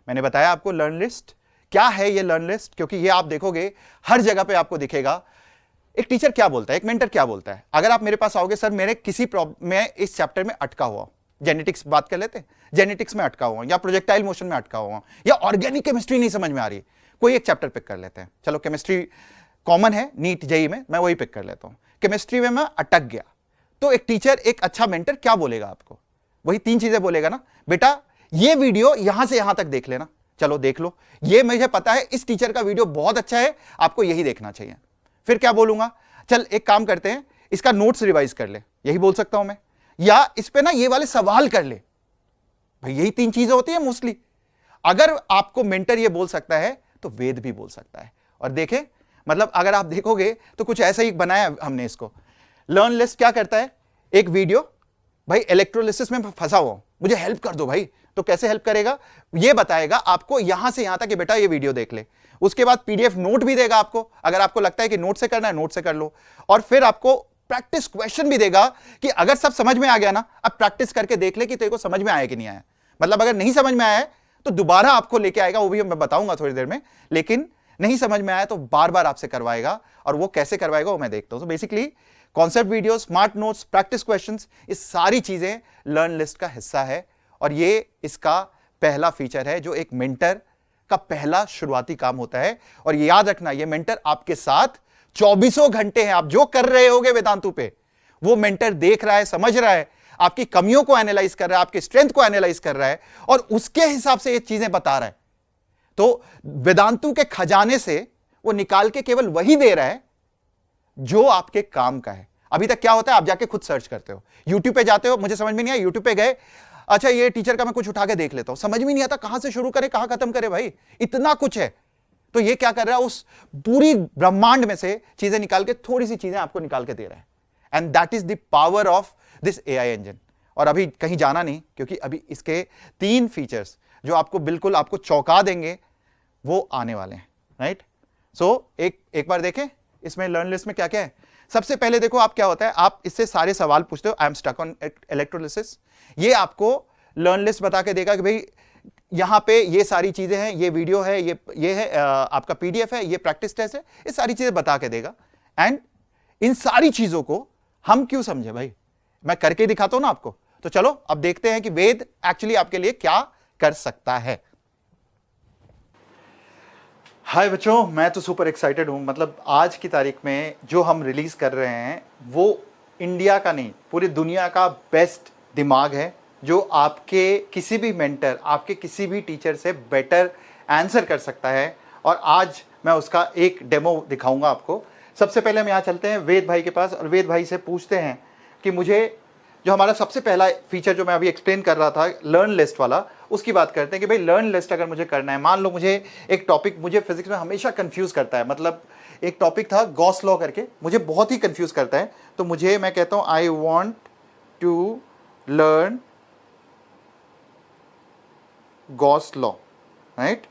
मैंने बताया आपको लर्न लिस्ट क्या है। ये लर्न लिस्ट, क्योंकि ये आप देखोगे हर जगह पे आपको दिखेगा एक टीचर क्या बोलता है, एक मेंटर क्या बोलता है। अगर आप मेरे पास आओगे, सर मेरे किसी प्रॉब्लम में इस चैप्टर में अटका हुआ, जेनेटिक्स बात कर लेते हैं, जेनेटिक्स में अटका हुआ या प्रोजेक्टाइल मोशन में अटका हुआ या ऑर्गेनिक केमिस्ट्री नहीं समझ में आ रही, कोई एक चैप्टर पिक कर लेते हैं। चलो केमिस्ट्री कॉमन है नीट जेई में, मैं वही पिक कर लेता हूं। केमिस्ट्री में मैं अटक गया, तो एक टीचर, एक अच्छा मेंटर क्या बोलेगा आपको? वही 3 चीजें बोलेगा ना, बेटा ये वीडियो यहां से यहां तक देख लेना, चलो देख लो, ये मुझे पता है इस टीचर का वीडियो बहुत अच्छा है, आपको यही देखना चाहिए। फिर क्या बोलूंगा, चल एक काम करते हैं, इसका नोट्स रिवाइज कर ले, यही बोल सकता हूं मैं, या इस पे ना ये वाले सवाल कर ले। भाई यही 3 चीजें होती है मोस्टली। अगर आपको मेंटर ये बोल सकता है तो वेद भी बोल सकता है। और देखें, मतलब अगर आप देखोगे तो कुछ ऐसा ही बनाया हमने इसको। लर्न लिस्ट क्या करता है, एक वीडियो, भाई इलेक्ट्रोलिसिस में फंसा हुआ हूं, मुझे हेल्प कर दो भाई, तो कैसे हेल्प करेगा, ये बताएगा आपको यहां से यहां तक कि बेटा ये वीडियो देख ले। उसके बाद पीडीएफ नोट भी देगा आपको, अगर आपको लगता है कि नोट से करना है नोट से कर लो। और फिर आपको प्रैक्टिस क्वेश्चन भी देगा कि अगर सब समझ में आ गया ना, अब प्रैक्टिस करके देख ले कि तेरे को समझ में आया कि नहीं आया। मतलब अगर नहीं समझ में आया है तो दोबारा आपको लेके आएगा, वो भी मैं बताऊंगा थोड़ी देर में, लेकिन नहीं समझ में आया तो बार बार आपसे करवाएगा। और वो कैसे करवाएगा वो मैं देखता हूं। तो basically concept video, smart notes, practice questions, ये सारी चीजें लर्न लिस्ट का हिस्सा है। और ये इसका पहला फीचर है जो एक मेंटर का पहला शुरुआती काम होता है। और ये याद रखना, ये मेंटर आपके साथ 24 घंटे हैं। आप जो कर रहे होगे वेदांतु पे, वो मेंटर देख रहा है, समझ रहा है, आपकी कमियों को एनालाइज कर रहा है, आपकी स्ट्रेंथ को एनालाइज कर रहा है और उसके हिसाब से ये चीजें बता रहा है। तो वेदांतु के खजाने से वो निकाल के केवल वही दे रहा है जो आपके काम का है। अभी तक क्या होता है, आप जाके खुद सर्च करते हो, यूट्यूब पे जाते हो, मुझे समझ में नहीं आया, यूट्यूब पे गए, अच्छा ये टीचर का मैं कुछ उठा के देख लेता हूं, समझ में नहीं आता कहां से शुरू करे कहां खत्म करे, भाई इतना कुछ है। तो ये क्या कर रहा है, उस पूरी ब्रह्मांड में से चीजें निकाल के थोड़ी सी चीजें आपको निकाल के दे रहा है। And that is the power of this AI engine. और अभी कहीं जाना नहीं, क्योंकि अभी इसके 3 फीचर्स जो आपको बिल्कुल आपको चौंका देंगे वो आने वाले हैं, राइट। सो एक बार देखें इसमें लर्न लिस्ट में क्या क्या है। सबसे पहले देखो आप क्या होता है, आप इससे सारे सवाल पूछते हो, I am stuck on electrolysis, ये आपको लर्न लिस्ट बता के देगा कि भाई यहां पे ये सारी चीजें हैं, ये वीडियो है, ये है आपका पीडीएफ है, ये प्रैक्टिस टेस्ट है, ये सारी चीजें बता के देगा। एंड इन सारी चीजों को हम क्यों समझे भाई, मैं करके दिखाता हूं ना आपको। तो चलो अब देखते हैं कि वेद एक्चुअली आपके लिए क्या कर सकता है। हाय बच्चों, मैं तो सुपर एक्साइटेड हूं। मतलब आज की तारीख में जो हम रिलीज कर रहे हैं वो इंडिया का नहीं, पूरी दुनिया का बेस्ट दिमाग है, जो आपके किसी भी मेंटर, आपके किसी भी टीचर से बेटर आंसर कर सकता है। और आज मैं उसका एक डेमो दिखाऊंगा आपको। सबसे पहले हम यहाँ चलते हैं वेद भाई के पास और वेद भाई से पूछते हैं कि मुझे जो हमारा सबसे पहला फीचर जो मैं अभी एक्सप्लेन कर रहा था लर्न लिस्ट वाला, उसकी बात करते हैं कि भाई लर्न लिस्ट अगर मुझे करना है, मान लो मुझे एक टॉपिक, मुझे फिजिक्स में हमेशा कंफ्यूज करता है, मतलब एक टॉपिक था गॉस लॉ करके, मुझे बहुत ही कंफ्यूज करता है। तो मुझे, मैं कहता हूं I want to learn Gauss law, right.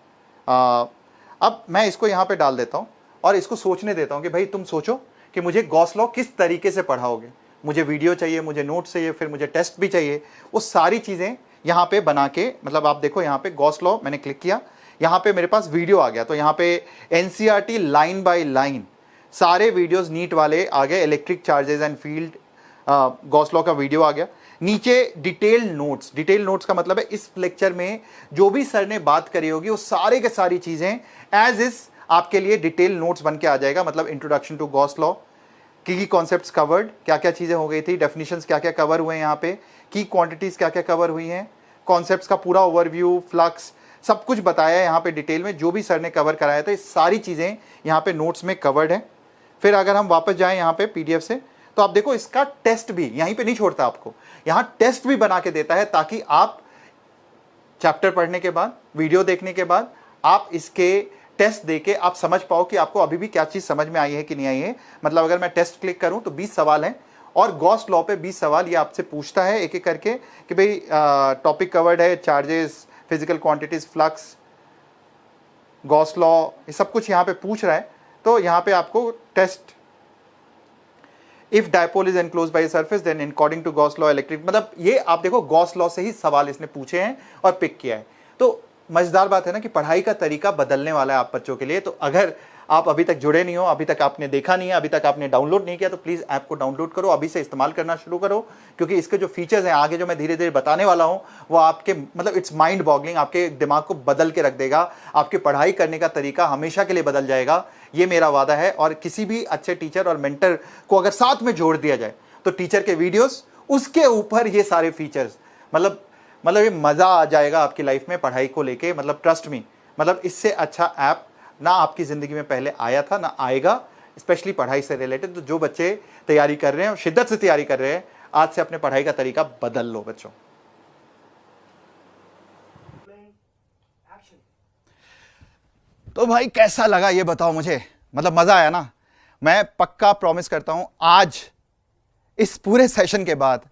अब मैं इसको यहां पे डाल देता हूं और इसको सोचने देता हूं कि भाई तुम सोचो कि मुझे गॉस लॉ किस तरीके से पढ़ाओगे। मुझे वीडियो चाहिए, मुझे नोट चाहिए, फिर मुझे टेस्ट भी चाहिए। वो सारी चीज़ें यहाँ पे बना के, मतलब आप देखो यहाँ पे गॉस लॉ मैंने क्लिक किया, यहाँ पे मेरे पास वीडियो आ गया। तो यहाँ पे एनसीईआरटी लाइन बाय लाइन सारे वीडियोस नीट वाले आ गए, electric charges and field Gauss law का वीडियो आ गया। नीचे डिटेल नोट्स, डिटेल नोट्स का मतलब है इस लेक्चर में जो भी सर ने बात करी होगी वो सारे के सारी चीज़ें एज इज आपके लिए डिटेल नोट्स बन के आ जाएगा। मतलब इंट्रोडक्शन टू गॉस लॉ, की कॉन्सेप्ट्स कवर्ड, क्या क्या चीज़ें हो गई थी, डेफिनेशंस क्या क्या कवर हुए हैं यहाँ पे, की क्वांटिटीज़ क्या क्या कवर हुई हैं, कॉन्सेप्ट्स का पूरा ओवरव्यू, फ्लक्स, सब कुछ बताया है यहाँ पे डिटेल में, जो भी सर ने कवर कराया था ये सारी चीज़ें यहाँ पे नोट्स में कवर्ड है। फिर अगर हम वापस जाएं यहाँ पे पीडीएफ से, तो आप देखो इसका टेस्ट भी यहीं पे नहीं छोड़ता आपको, यहाँ टेस्ट भी बना के देता है, ताकि आप चैप्टर पढ़ने के बाद, वीडियो देखने के बाद आप इसके टेस्ट देके आप समझ पाओ कि आपको अभी भी क्या चीज समझ में आई है कि नहीं आई है। मतलब अगर मैं टेस्ट क्लिक करूं तो 20 सवाल हैं और गॉस लॉ पे 20 सवाल ये आपसे पूछता है एक एक करके कि भाई टॉपिक कवर्ड है, charges, physical quantities, flux, Gauss law, ये सब कुछ यहाँ पे पूछ रहा है। तो यहाँ पे आपको test, if dipole is enclose by surface then according to Gauss law electric, मतलब ये आप देखो गॉस लॉ से ही सवाल इसने पूछे हैं और पिक किया है। तो मजेदार बात है ना कि पढ़ाई का तरीका बदलने वाला है आप बच्चों के लिए। तो अगर आप अभी तक जुड़े नहीं हो, अभी तक आपने देखा नहीं है, अभी तक आपने डाउनलोड नहीं किया, तो प्लीज ऐप को डाउनलोड करो, अभी से इस्तेमाल करना शुरू करो, क्योंकि इसके जो फीचर्स हैं आगे जो मैं धीरे धीरे बताने वाला हूं वो आपके मतलब इट्स माइंड बॉगलिंग, आपके दिमाग को बदल के रख देगा, आपके पढ़ाई करने का तरीका हमेशा के लिए बदल जाएगा, ये मेरा वादा है। और किसी भी अच्छे टीचर और मेंटर को अगर साथ में जोड़ दिया जाए तो टीचर के वीडियोस, उसके ऊपर ये सारे फीचर्स, मतलब ये मजा आ जाएगा आपकी लाइफ में पढ़ाई को लेके। मतलब ट्रस्ट मी, मतलब इससे अच्छा ऐप ना आपकी जिंदगी में पहले आया था ना आएगा, स्पेशली पढ़ाई से रिलेटेड। तो जो बच्चे तैयारी कर रहे हैं, शिद्दत से तैयारी कर रहे हैं, आज से अपने पढ़ाई का तरीका बदल लो बच्चों। तो भाई कैसा लगा ये बताओ मुझे, मतलब मजा आया ना? मैं पक्का प्रॉमिस करता हूं आज इस पूरे सेशन के बाद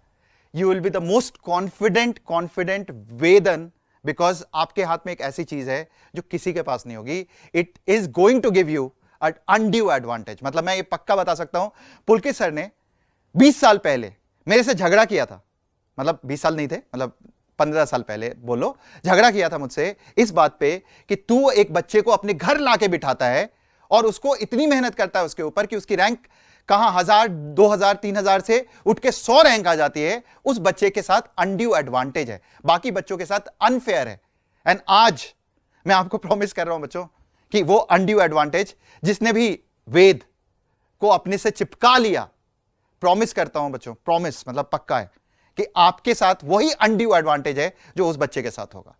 you will be the most confident वेदन, बिकॉज आपके हाथ में एक ऐसी चीज है जो किसी के पास नहीं होगी। It is going to give you undue advantage. मतलब मैं ये पक्का बता सकता हूं, पुलकित सर ने 20 साल पहले मेरे से झगड़ा किया था, मतलब 20 साल नहीं थे, मतलब 15 साल पहले बोलो, झगड़ा किया था मुझसे इस बात पे कि तू एक बच्चे को अपने घर लाके बिठाता है और उसको इतनी मेहनत करता है उसके ऊपर कि उसकी रैंक कहां 1000, 2000, 3000 से उठ के 100 रैंक आ जाती है। उस बच्चे के साथ अनड्यू एडवांटेज है, बाकी बच्चों के साथ अनफेयर है। एंड आज मैं आपको प्रॉमिस कर रहा हूं बच्चों कि वो अनड्यू एडवांटेज जिसने भी वेद को अपने से चिपका लिया, प्रॉमिस करता हूं बच्चों, प्रॉमिस मतलब पक्का है कि आपके साथ वही अनड्यू एडवांटेज है जो उस बच्चे के साथ होगा।